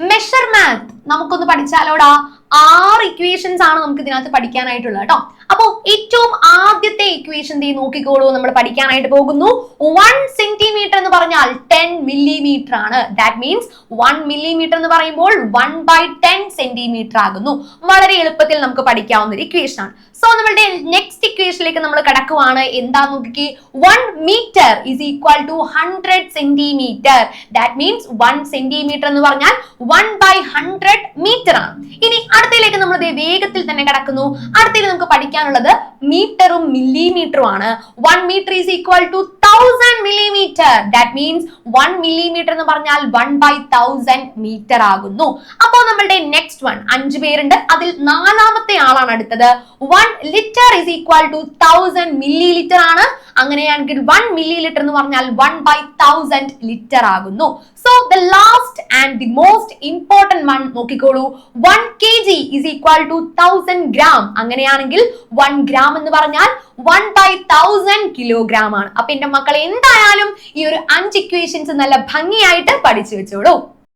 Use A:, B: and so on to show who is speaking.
A: Measure math നമുക്കൊന്ന് പഠിച്ചാലോടാ. 6 equations ആണ് നമുക്ക് ഇതിനകത്ത് പഠിക്കാനായിട്ടുള്ളത് കേട്ടോ. അപ്പോ ഏറ്റവും ആദ്യത്തെ ഇക്വേഷൻ നോക്കിക്കോളൂ, നമ്മൾ പഠിക്കാനായിട്ട് പോകുന്നു. 1 സെന്റിമീറ്റർ എന്ന് പറഞ്ഞാൽ 10 മില്ലിമീറ്റർ ആണ്. ദാറ്റ് മീൻസ് 1 മില്ലിമീറ്റർ എന്ന് പറയുമ്പോൾ 1/10 സെന്റിമീറ്റർ ആകുന്നു. വളരെ എളുപ്പത്തിൽ നമുക്ക് പഠിക്കാവുന്ന ഒരു ഇക്വേഷൻ ആണ്. സോ നമ്മളുടെ നെക്സ്റ്റ് ഇക്വേഷനിലേക്ക് നമ്മൾ കടക്കുവാണ്. എന്താ നോക്കിക്കേ, 1 metre is equal to 100 centimetre. That means 1 centimetre എന്ന് പറഞ്ഞാൽ 1/100 മീറ്റർ ആണ്. ഇനി അടുത്തയിലേക്ക് നമ്മൾ വേഗത്തിൽ തന്നെ കടക്കുന്നു. അടുത്തയിൽ നമുക്ക് പഠിക്കാനുള്ളത് മീറ്ററും മില്ലിമീറ്ററും ആണ്. 1 metre is equal to 1000 millimetre. That means 1 millimetre എന്ന് പറഞ്ഞാൽ 1/1000 മീറ്റർ ആകുന്നു. അപ്പോൾ നമ്മളുടെ നെക്സ്റ്റ് 5 പേരുണ്ട്. അതിൽ 4ാമത്തെ ആളാണ് അടുത്തത്. 1 litre is equal to 1000 millilitre ആണ്. അങ്ങനെയാണെങ്കിൽ 1 മില്ലി ലിറ്റർ എന്ന് പറഞ്ഞാൽ 1/1000 ലിറ്റർ ആകുന്നു. So the last and the most important one നോക്കിക്കോളൂ. 1 kg is equal to 1000 gram. അങ്ങനെയാണെങ്കിൽ 1 ഗ്രാം എന്ന് പറഞ്ഞാൽ 1/1000 കിലോഗ്രാം ആണ്. അപ്പൊ എന്റെ മക്കൾ എന്തായാലും ഈ ഒരു 5 ഇക്വേഷൻസ് നല്ല ഭംഗിയായിട്ട് പഠിച്ചു വെച്ചോളൂ.